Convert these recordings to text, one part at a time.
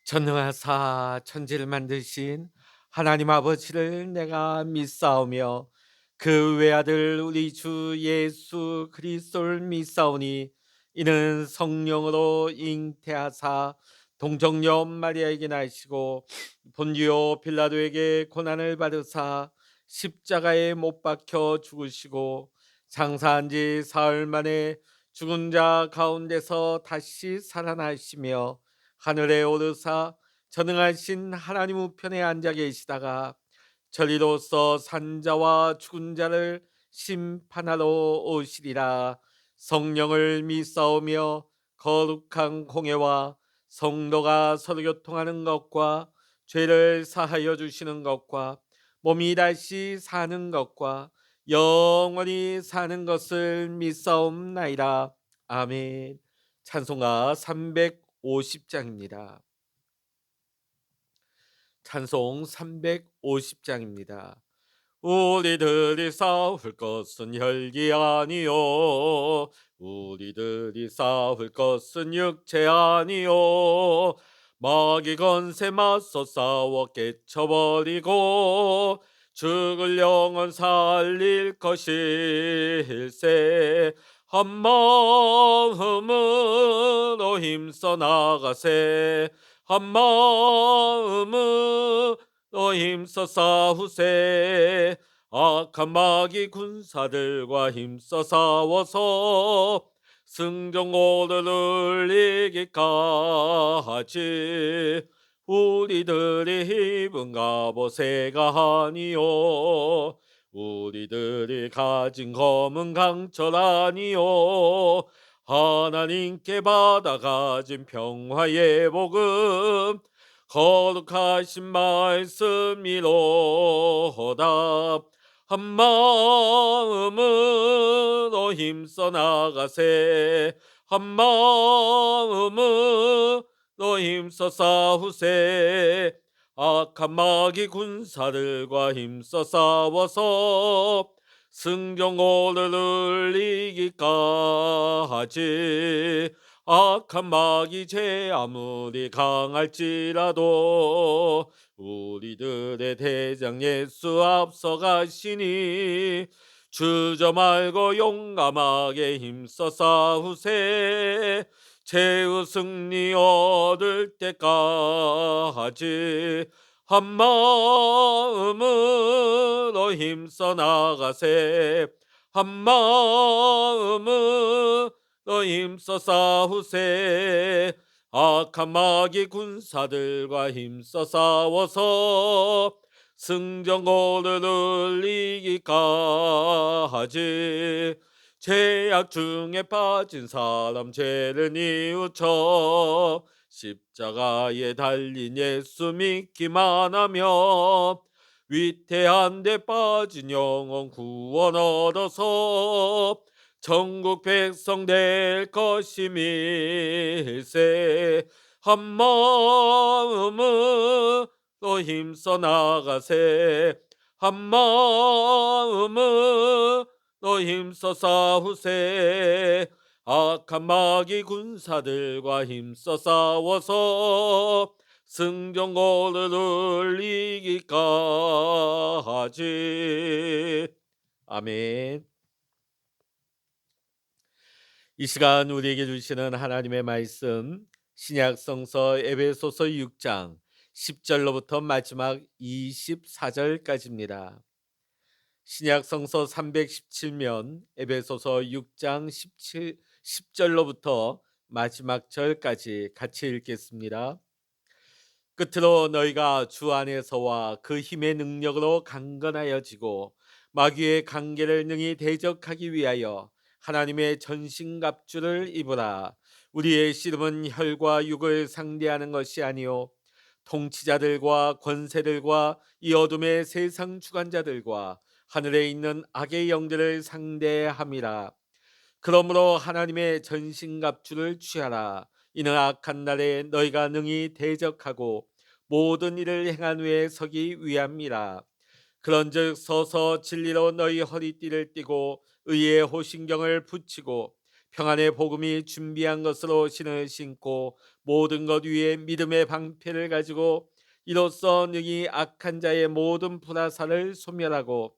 전능하사 천지를 만드신 하나님 아버지를 내가 믿사오며 그 외아들 우리 주 예수 그리스도를 믿사오니 이는 성령으로 잉태하사 동정녀 마리아에게 나시고 본디오 빌라도에게 고난을 받으사 십자가에 못 박혀 죽으시고 장사한 지 사흘 만에 죽은 자 가운데서 다시 살아나시며 하늘에 오르사 전능하신 하나님 우편에 앉아 계시다가 저리로서 산자와 죽은 자를 심판하러 오시리라. 성령을 믿사오며 거룩한 공예와 성도가 서로 교통하는 것과 죄를 사하여 주시는 것과 몸이 다시 사는 것과 영원히 사는 것을 믿사옵나이다. 아멘. 찬송가 350장입니다. 찬송 350장입니다. 우리들이 싸울 것은 혈기 아니요, 우리들이 싸울 것은 육체 아니요, 마귀 건세 맞서 싸워 깨쳐버리고 죽을 영혼 살릴 것일세. 한 마음으로 힘써 나가세. 한 마음으로 힘써 싸우세. 악한 마귀 군사들과 힘써 싸워서 승전고를 이기까지 우리들이 입은 갑옷에가 아니요, 우리들이 가진 검은 강철 아니요, 하나님께 받아 가진 평화의 복음 거룩하신 말씀이로다. 한 마음으로 힘써 나가세. 한 마음으로 힘써 싸우세. 악한 마귀 군사들과 힘써 싸워서 승전고를 이기까지. 악한 마귀 죄 아무리 강할지라도 우리들의 대장 예수 앞서가시니 주저 말고 용감하게 힘써 싸우세. 최후 승리 얻을 때까지 한 마음으로 힘써 나가세. 한 마음으로 힘써 싸우세. 악한 마귀 군사들과 힘써 싸워서 승전고를 이기까지. 죄악 중에 빠진 사람 죄를 뉘우쳐 십자가에 달린 예수 믿기만 하며 위태한 데 빠진 영혼 구원 얻어서 천국 백성 될 것임일세. 한 마음으로 힘써 나가세. 한 마음으로 힘써 싸우세. 악한 마귀 군사들과 힘써 싸워서 승전고를 이기까지. 아멘. 이 시간 우리에게 주시는 하나님의 말씀, 신약성서 에베소서 6장 10절로부터 마지막 24절까지입니다. 신약성서 317면 에베소서 6장 10절로부터 마지막 절까지 같이 읽겠습니다. 끝으로 너희가 주 안에서와 그 힘의 능력으로 강건하여지고 마귀의 관계를 능히 대적하기 위하여 하나님의 전신갑주를 입으라. 우리의 씨름은 혈과 육을 상대하는 것이 아니요, 통치자들과 권세들과 이 어둠의 세상 주관자들과 하늘에 있는 악의 영들을 상대함이라. 그러므로 하나님의 전신갑주를 취하라. 이는 악한 날에 너희가 능히 대적하고 모든 일을 행한 후에 서기 위함이라. 그런즉 서서 진리로 너희 허리띠를 띠고 의의 호신경을 붙이고 평안의 복음이 준비한 것으로 신을 신고 모든 것 위에 믿음의 방패를 가지고 이로써 능히 악한 자의 모든 불화살을 소멸하고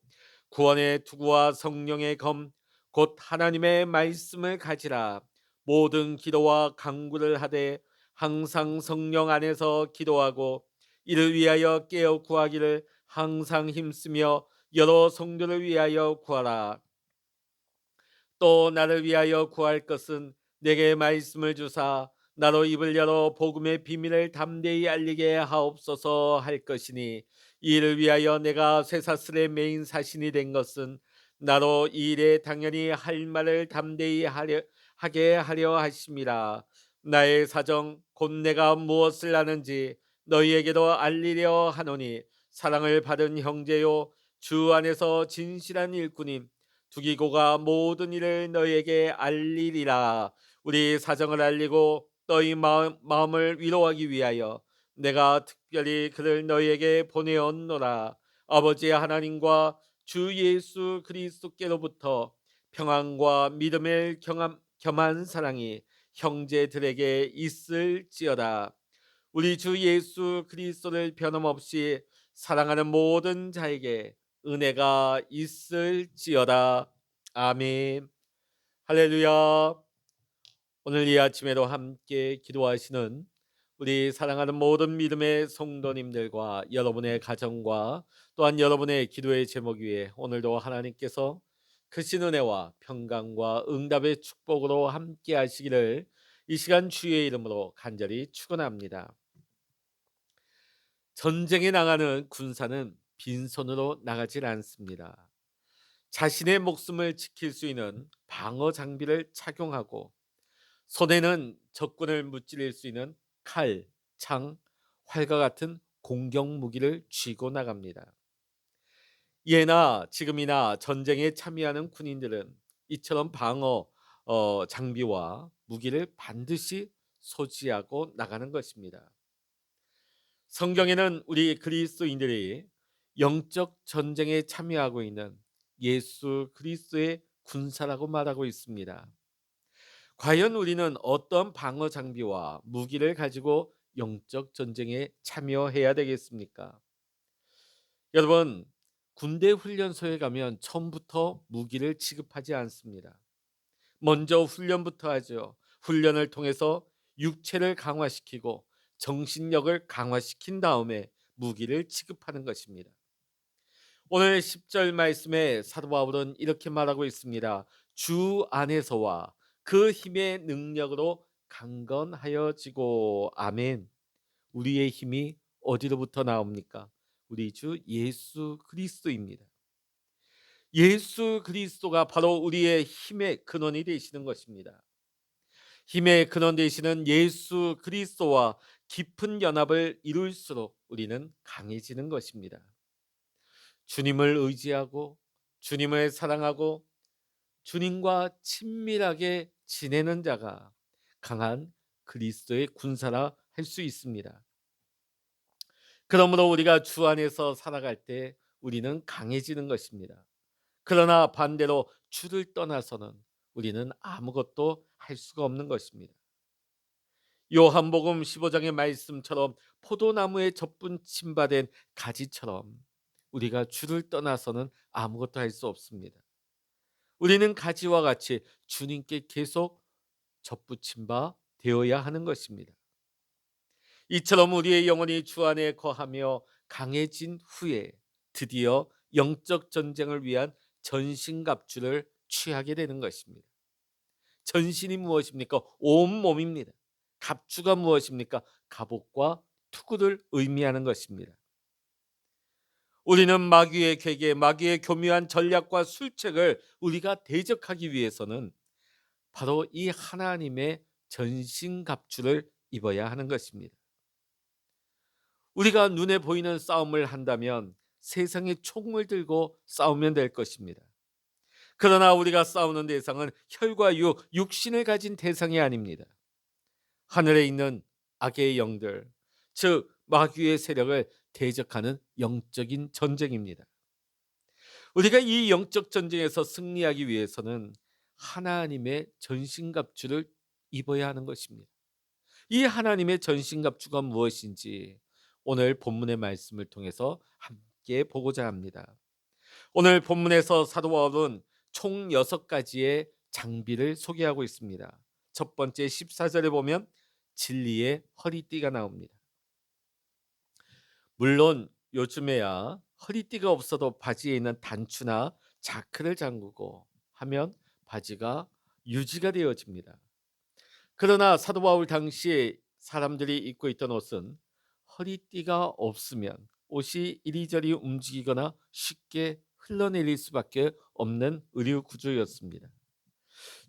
구원의 투구와 성령의 검 곧 하나님의 말씀을 가지라. 모든 기도와 간구를 하되 항상 성령 안에서 기도하고 이를 위하여 깨어 구하기를 항상 힘쓰며 여러 성도를 위하여 구하라. 또 나를 위하여 구할 것은 내게 말씀을 주사 나로 입을 열어 복음의 비밀을 담대히 알리게 하옵소서 할 것이니, 이 일을 위하여 내가 쇠사슬에 매인 사신이 된 것은 나로 이 일에 당연히 할 말을 담대히 하게 하려 하심이라. 나의 사정 곧 내가 무엇을 아는지 너희에게도 알리려 하노니, 사랑을 받은 형제요 주 안에서 진실한 일꾼임 두기고가 모든 일을 너희에게 알리리라. 우리 사정을 알리고 너희 마음을 위로하기 위하여 내가 특별히 그를 너희에게 보내었노라. 아버지 하나님과 주 예수 그리스도께로부터 평안과 믿음의 겸한 사랑이 형제들에게 있을지어다. 우리 주 예수 그리스도를 변함없이 사랑하는 모든 자에게 은혜가 있을지어다. 아멘. 할렐루야. 오늘 이 아침에도 함께 기도하시는 우리 사랑하는 모든 믿음의 성도님들과 여러분의 가정과 또한 여러분의 기도의 제목 위에 오늘도 하나님께서 크신 은혜와 평강과 응답의 축복으로 함께 하시기를 이 시간 주의 이름으로 간절히 축원합니다. 전쟁에 나가는 군사는 빈손으로 나가질 않습니다. 자신의 목숨을 지킬 수 있는 방어 장비를 착용하고 손에는 적군을 무찌를 수 있는 칼, 창, 활과 같은 공격 무기를 쥐고 나갑니다. 예나 지금이나 전쟁에 참여하는 군인들은 이처럼 방어 장비와 무기를 반드시 소지하고 나가는 것입니다. 성경에는 우리 그리스도인들이 영적 전쟁에 참여하고 있는 예수 그리스도의 군사라고 말하고 있습니다. 과연 우리는 어떤 방어 장비와 무기를 가지고 영적 전쟁에 참여해야 되겠습니까? 여러분, 군대 훈련소에 가면 처음부터 무기를 지급하지 않습니다. 먼저 훈련부터 하죠. 훈련을 통해서 육체를 강화시키고 정신력을 강화시킨 다음에 무기를 지급하는 것입니다. 오늘 10절 말씀에 사도 바울은 이렇게 말하고 있습니다. 주 안에서와 그 힘의 능력으로 강건하여지고. 아멘. 우리의 힘이 어디로부터 나옵니까? 우리 주 예수 그리스도입니다. 예수 그리스도가 바로 우리의 힘의 근원이 되시는 것입니다. 힘의 근원 되시는 예수 그리스도와 깊은 연합을 이룰수록 우리는 강해지는 것입니다. 주님을 의지하고 주님을 사랑하고 주님과 친밀하게 지내는 자가 강한 그리스도의 군사라 할 수 있습니다. 그러므로 우리가 주 안에서 살아갈 때 우리는 강해지는 것입니다. 그러나 반대로 주를 떠나서는 우리는 아무것도 할 수가 없는 것입니다. 요한복음 15장의 말씀처럼 포도나무에 접붙임받은 가지처럼 우리가 주를 떠나서는 아무것도 할 수 없습니다. 우리는 가지와 같이 주님께 계속 접붙임 바 되어야 하는 것입니다. 이처럼 우리의 영혼이 주 안에 거하며 강해진 후에 드디어 영적 전쟁을 위한 전신갑주를 취하게 되는 것입니다. 전신이 무엇입니까? 온몸입니다. 갑주가 무엇입니까? 갑옷과 투구를 의미하는 것입니다. 우리는 마귀의 계계, 마귀의 교묘한 전략과 술책을 우리가 대적하기 위해서는 바로 이 하나님의 전신갑주를 입어야 하는 것입니다. 우리가 눈에 보이는 싸움을 한다면 세상의 총을 들고 싸우면 될 것입니다. 그러나 우리가 싸우는 대상은 혈과 육신을 가진 대상이 아닙니다. 하늘에 있는 악의 영들, 즉 마귀의 세력을 대적하는 영적인 전쟁입니다. 우리가 이 영적 전쟁에서 승리하기 위해서는 하나님의 전신갑주를 입어야 하는 것입니다. 이 하나님의 전신갑주가 무엇인지 오늘 본문의 말씀을 통해서 함께 보고자 합니다. 오늘 본문에서 사도 바울은 총 6가지의 장비를 소개하고 있습니다. 첫 번째 14절에 보면 진리의 허리띠가 나옵니다. 물론 요즘에야 허리띠가 없어도 바지에 있는 단추나 자크를 잠그고 하면 바지가 유지가 되어집니다. 그러나 사도 바울 당시에 사람들이 입고 있던 옷은 허리띠가 없으면 옷이 이리저리 움직이거나 쉽게 흘러내릴 수밖에 없는 의류 구조였습니다.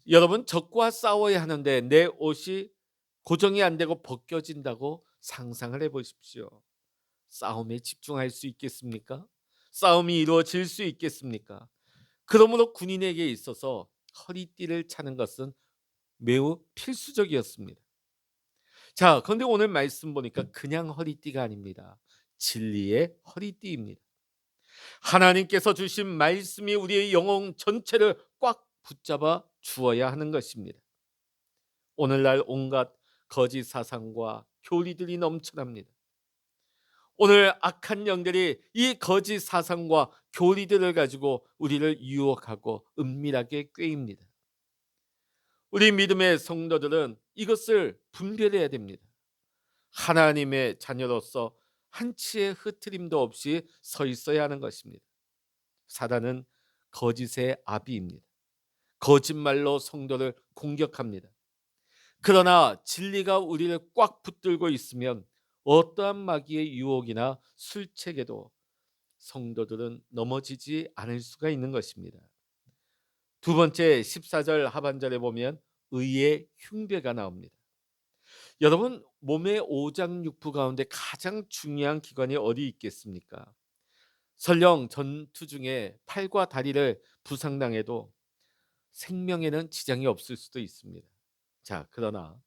여러분, 적과 싸워야 하는데 내 옷이 고정이 안 되고 벗겨진다고 상상을 해보십시오. 싸움에 집중할 수 있겠습니까? 싸움이 이루어질 수 있겠습니까? 그러므로 군인에게 있어서 허리띠를 차는 것은 매우 필수적이었습니다. 자, 그런데 오늘 말씀 보니까 그냥 허리띠가 아닙니다. 진리의 허리띠입니다. 하나님께서 주신 말씀이 우리의 영혼 전체를 꽉 붙잡아 주어야 하는 것입니다. 오늘날 온갖 거짓 사상과 교리들이 넘쳐납니다. 오늘 악한 영들이 이 거짓 사상과 교리들을 가지고 우리를 유혹하고 은밀하게 꾀입니다. 우리 믿음의 성도들은 이것을 분별해야 됩니다. 하나님의 자녀로서 한치의 흐트림도 없이 서 있어야 하는 것입니다. 사단은 거짓의 아비입니다. 거짓말로 성도를 공격합니다. 그러나 진리가 우리를 꽉 붙들고 있으면 어떠한 마귀의 유혹이나 술책에도 성도들은 넘어지지 않을 수가 있는 것입니다. 두 번째 14절 하반절에 보면 의의 흉배가 나옵니다. 여러분, 몸의 오장육부 가운데 가장 중요한 기관이 어디 있겠습니까? 설령 전투 중에 팔과 다리를 부상당해도 생명에는 지장이 없을 수도 있습니다. 자, 그러나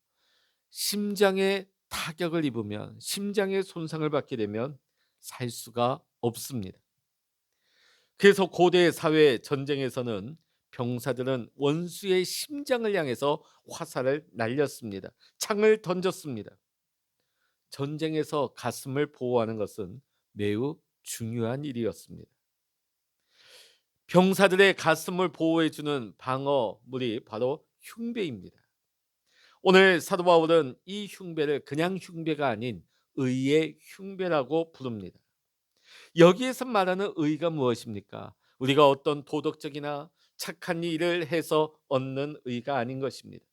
심장에 타격을 입으면, 심장에 손상을 받게 되면 살 수가 없습니다. 그래서 고대 사회 전쟁에서는 병사들은 원수의 심장을 향해서 화살을 날렸습니다. 창을 던졌습니다. 전쟁에서 가슴을 보호하는 것은 매우 중요한 일이었습니다. 병사들의 가슴을 보호해주는 방어물이 바로 흉배입니다. 오늘 사도 바울은 이 흉배를 그냥 흉배가 아닌 의의 흉배라고 부릅니다. 여기에서 말하는 의가 무엇입니까? 우리가 어떤 도덕적이나 착한 일을 해서 얻는 의가 아닌 것입니다.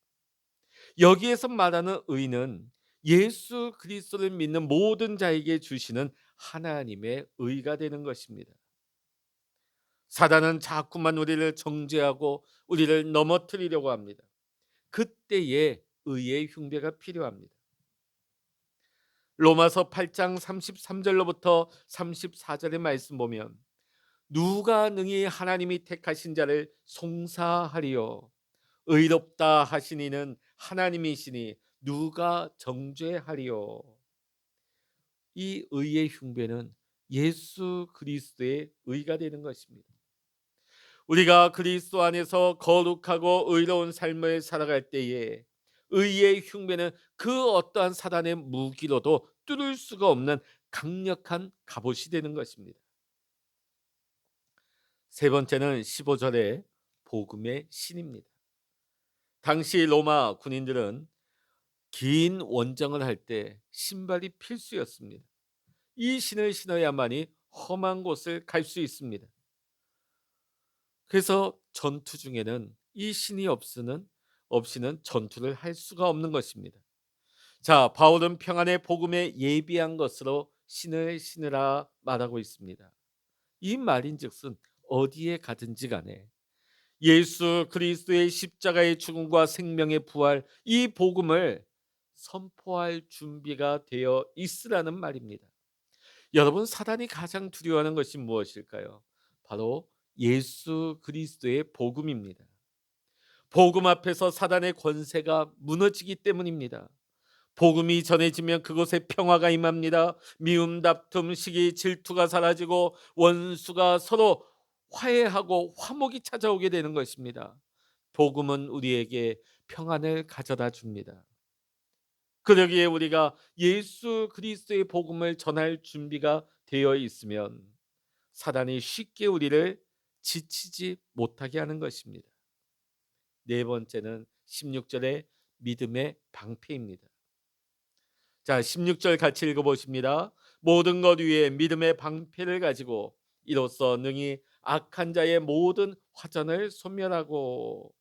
여기에서 말하는 의는 예수 그리스도를 믿는 모든 자에게 주시는 하나님의 의가 되는 것입니다. 사단은 자꾸만 우리를 정죄하고 우리를 넘어뜨리려고 합니다. 그때에 의의 흉배가 필요합니다. 로마서 8장 33절로부터 34절의 말씀 보면 누가 능히 하나님이 택하신 자를 송사하리요 의롭다 하신 이는 하나님이시니 누가 정죄하리요. 이 의의 흉배는 예수 그리스도의 의가 되는 것입니다. 우리가 그리스도 안에서 거룩하고 의로운 삶을 살아갈 때에 의의 흉배는 그 어떠한 사단의 무기로도 뚫을 수가 없는 강력한 갑옷이 되는 것입니다. 세 번째는 15절의 복음의 신입니다. 당시 로마 군인들은 긴 원정을 할 때 신발이 필수였습니다. 이 신을 신어야만이 험한 곳을 갈 수 있습니다. 그래서 전투 중에는 이 신이 없이는 전투를 할 수가 없는 것입니다. 자, 바울은 평안의 복음에 예비한 것으로 신을 신으라 말하고 있습니다. 이 말인즉슨 어디에 가든지 간에 예수 그리스도의 십자가의 죽음과 생명의 부활, 이 복음을 선포할 준비가 되어 있으라는 말입니다. 여러분, 사단이 가장 두려워하는 것이 무엇일까요? 바로 예수 그리스도의 복음입니다. 복음 앞에서 사단의 권세가 무너지기 때문입니다. 복음이 전해지면 그곳에 평화가 임합니다. 미움, 다툼, 시기, 질투가 사라지고 원수가 서로 화해하고 화목이 찾아오게 되는 것입니다. 복음은 우리에게 평안을 가져다 줍니다. 그러기에 우리가 예수 그리스도의 복음을 전할 준비가 되어 있으면 사단이 쉽게 우리를 지치지 못하게 하는 것입니다. 네 번째는 16절의 믿음의 방패입니다. 자, 16절 같이 읽어보십니다. 모든 것 위에 믿음의 방패를 가지고 이로써 능히 악한 자의 모든 화전을 소멸하고.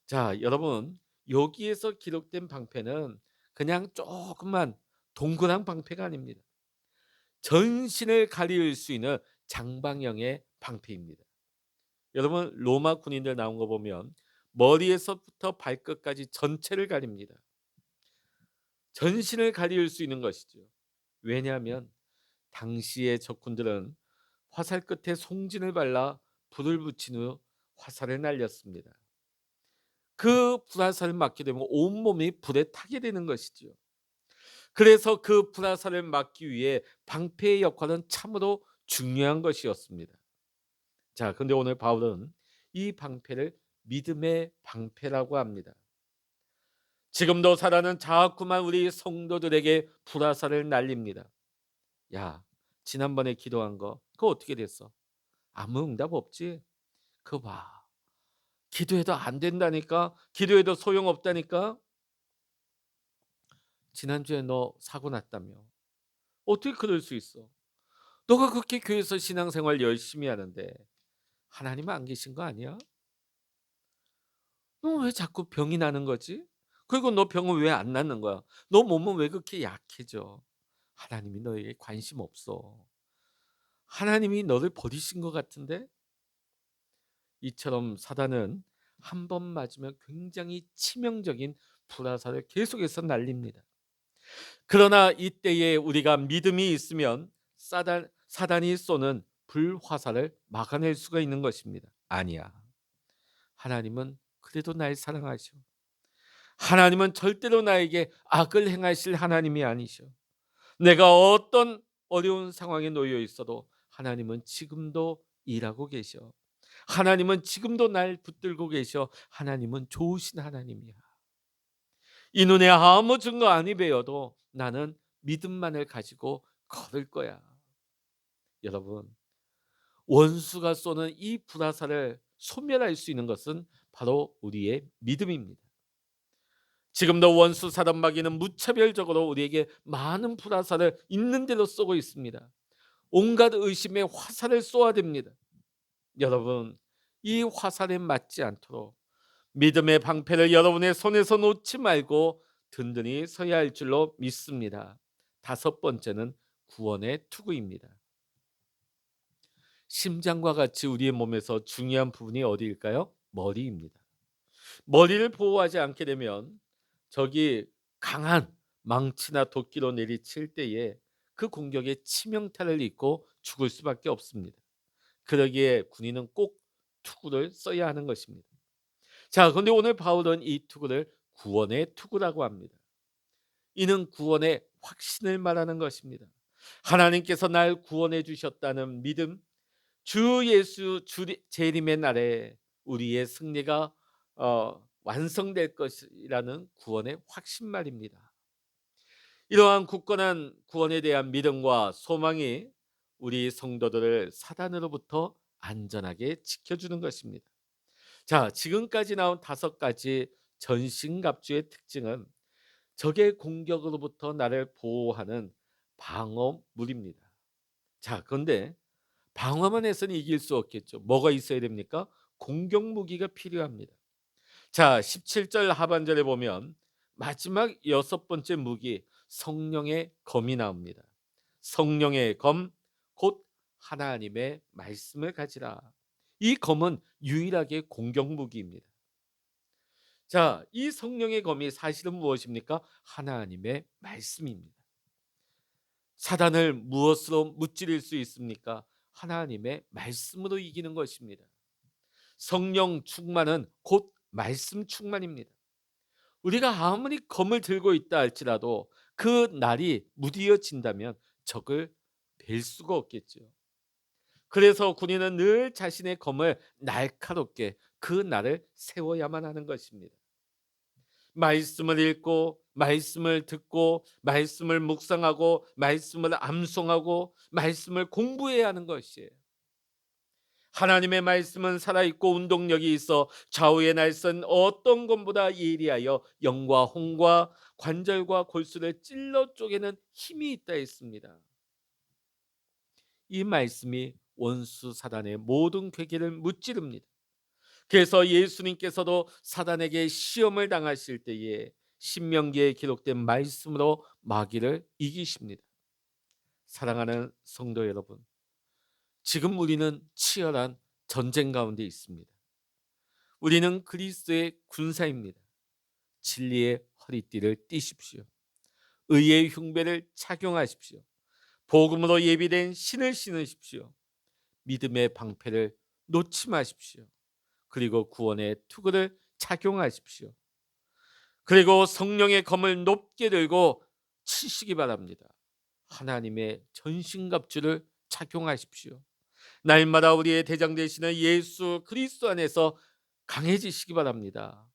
자, 여러분, 여기에서 기록된 방패는 그냥 조그만 동그란 방패가 아닙니다. 전신을 가릴 수 있는 장방형의 방패입니다. 여러분, 로마 군인들 나온 거 보면 머리에서부터 발끝까지 전체를 가립니다. 전신을 가릴 수 있는 것이죠. 왜냐하면 당시의 적군들은 화살 끝에 송진을 발라 불을 붙인 후 화살을 날렸습니다. 그 불화살을 맞게 되면 온몸이 불에 타게 되는 것이죠. 그래서 그 불화살을 막기 위해 방패의 역할은 참으로 중요한 것이었습니다. 자, 근데 오늘 바울은 이 방패를 믿음의 방패라고 합니다. 지금도 사단은 자꾸만 우리 성도들에게 불화살을 날립니다. 야, 지난번에 기도한 거 그거 어떻게 됐어? 아무 응답 없지? 그거 봐. 기도해도 안 된다니까? 기도해도 소용없다니까? 지난주에 너 사고 났다며. 어떻게 그럴 수 있어? 너가 그렇게 교회에서 신앙생활 열심히 하는데 하나님 안 계신 거 아니야? 너 왜 자꾸 병이 나는 거지? 그리고 너 병은 왜 안 낫는 거야? 너 몸은 왜 그렇게 약해져? 하나님이 너에게 관심 없어. 하나님이 너를 버리신 것 같은데? 이처럼 사단은 한 번 맞으면 굉장히 치명적인 불화살을 계속해서 날립니다. 그러나 이때에 우리가 믿음이 있으면 사단이 쏘는 불화살을 막아낼 수가 있는 것입니다. 아니야. 하나님은 그래도 날 사랑하셔. 하나님은 절대로 나에게 악을 행하실 하나님이 아니셔. 내가 어떤 어려운 상황에 놓여 있어도 하나님은 지금도 일하고 계셔. 하나님은 지금도 날 붙들고 계셔. 하나님은 좋으신 하나님이야. 이 눈에 아무 증거 아니 배워도 나는 믿음만을 가지고 걸을 거야. 여러분, 원수가 쏘는 이 불화살을 소멸할 수 있는 것은 바로 우리의 믿음입니다. 지금도 원수 사단 마귀는 무차별적으로 우리에게 많은 불화살을 있는 대로 쏘고 있습니다. 온갖 의심의 화살을 쏘아댑니다. 여러분, 이 화살에 맞지 않도록 믿음의 방패를 여러분의 손에서 놓지 말고 든든히 서야 할 줄로 믿습니다. 다섯 번째는 구원의 투구입니다. 심장과 같이 우리의 몸에서 중요한 부분이 어디일까요? 머리입니다. 머리를 보호하지 않게 되면 적이 강한 망치나 도끼로 내리칠 때에 그 공격에 치명타를 입고 죽을 수밖에 없습니다. 그러기에 군인은 꼭 투구를 써야 하는 것입니다. 자, 그런데 오늘 바울은 이 투구를 구원의 투구라고 합니다. 이는 구원의 확신을 말하는 것입니다. 하나님께서 날 구원해 주셨다는 믿음, 주 예수 재림의 날에 우리의 승리가 완성될 것이라는 구원의 확신 말입니다. 이러한 굳건한 구원에 대한 믿음과 소망이 우리 성도들을 사단으로부터 안전하게 지켜주는 것입니다. 자, 지금까지 나온 다섯 가지 전신갑주의 특징은 적의 공격으로부터 나를 보호하는 방어물입니다. 자, 그런데 방어만 해서는 이길 수 없겠죠. 뭐가 있어야 됩니까? 공격 무기가 필요합니다. 자, 17절 하반절에 보면 마지막 여섯 번째 무기 성령의 검이 나옵니다. 성령의 검, 곧 하나님의 말씀을 가지라. 이 검은 유일하게 공격 무기입니다. 자, 이 성령의 검이 사실은 무엇입니까? 하나님의 말씀입니다. 사단을 무엇으로 무찌를 수 있습니까? 하나님의 말씀으로 이기는 것입니다. 성령 충만은 곧 말씀 충만입니다. 우리가 아무리 검을 들고 있다 할지라도 그 날이 무디어진다면 적을 뵐 수가 없겠죠. 그래서 군인은 늘 자신의 검을 날카롭게 그 날을 세워야만 하는 것입니다. 말씀을 읽고 말씀을 듣고 말씀을 묵상하고 말씀을 암송하고 말씀을 공부해야 하는 것이에요. 하나님의 말씀은 살아있고 운동력이 있어 좌우의 날선 어떤 것보다 예리하여 영과 홍과 관절과 골수를 찔러 쪼개는 힘이 있다 했습니다. 이 말씀이 원수 사단의 모든 괴계를 무찌릅니다. 그래서 예수님께서도 사단에게 시험을 당하실 때에 신명기에 기록된 말씀으로 마귀를 이기십니다. 사랑하는 성도 여러분, 지금 우리는 치열한 전쟁 가운데 있습니다. 우리는 그리스도의 군사입니다. 진리의 허리띠를 띠십시오. 의의 흉배를 착용하십시오. 복음으로 예비된 신을 신으십시오. 믿음의 방패를 놓지 마십시오. 그리고 구원의 투구를 착용하십시오. 그리고 성령의 검을 높게 들고 치시기 바랍니다. 하나님의 전신갑주를 착용하십시오. 날마다 우리의 대장 되시는 예수 그리스도 안에서 강해지시기 바랍니다.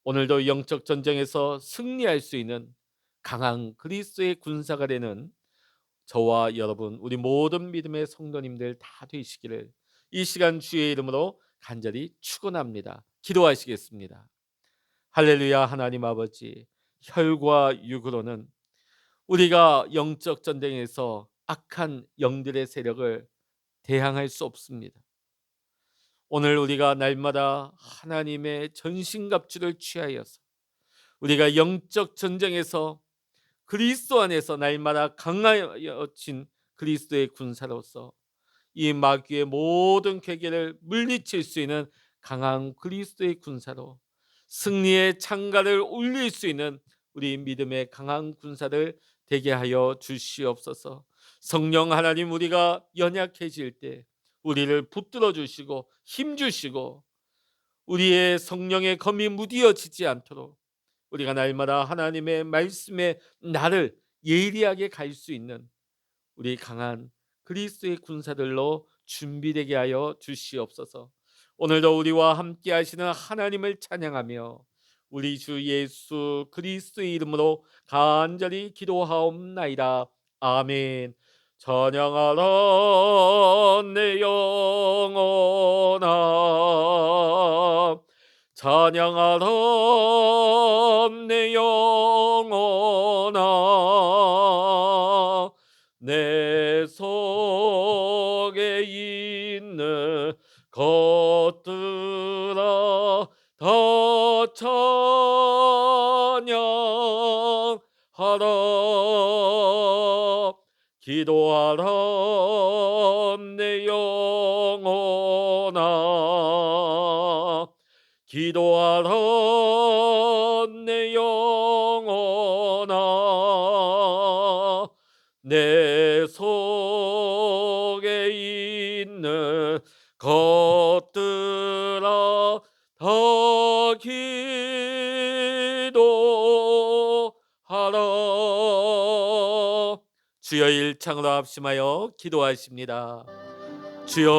오늘도 영적 전쟁에서 승리할 수 있는 강한 그리스도의 군사가 되는 저와 여러분, 우리 모든 믿음의 성도님들 다 되시기를 이 시간 주의 이름으로 간절히 축원합니다. 기도하시겠습니다. 할렐루야. 하나님 아버지, 혈과 육으로는 우리가 영적 전쟁에서 악한 영들의 세력을 대항할 수 없습니다. 오늘 우리가 날마다 하나님의 전신갑주를 취하여서 우리가 영적 전쟁에서 그리스도 안에서 날마다 강하여진 그리스도의 군사로서 이 마귀의 모든 괴계를 물리칠 수 있는 강한 그리스도의 군사로 승리의 창가를 울릴 수 있는 우리 믿음의 강한 군사를 되게 하여 주시옵소서. 성령 하나님, 우리가 연약해질 때 우리를 붙들어 주시고 힘 주시고 우리의 성령의 검이 무디어지지 않도록 우리가 날마다 하나님의 말씀에 나를 예리하게 갈 수 있는 우리 강한 그리스도의 군사들로 준비되게 하여 주시옵소서. 오늘도 우리와 함께 하시는 하나님을 찬양하며 우리 주 예수 그리스도의 이름으로 간절히 기도하옵나이다. 아멘. 찬양하라 내 영혼아, 찬양하라 내 영혼아, 내 속에 있는 것들아 다 찬양하라. 기도하라 내 영혼아, 기도하라 내 영혼아, 내 속에 있는 것들아 다 기도하라. 주여, 일창으로 합심하여 기도하십니다. 주여,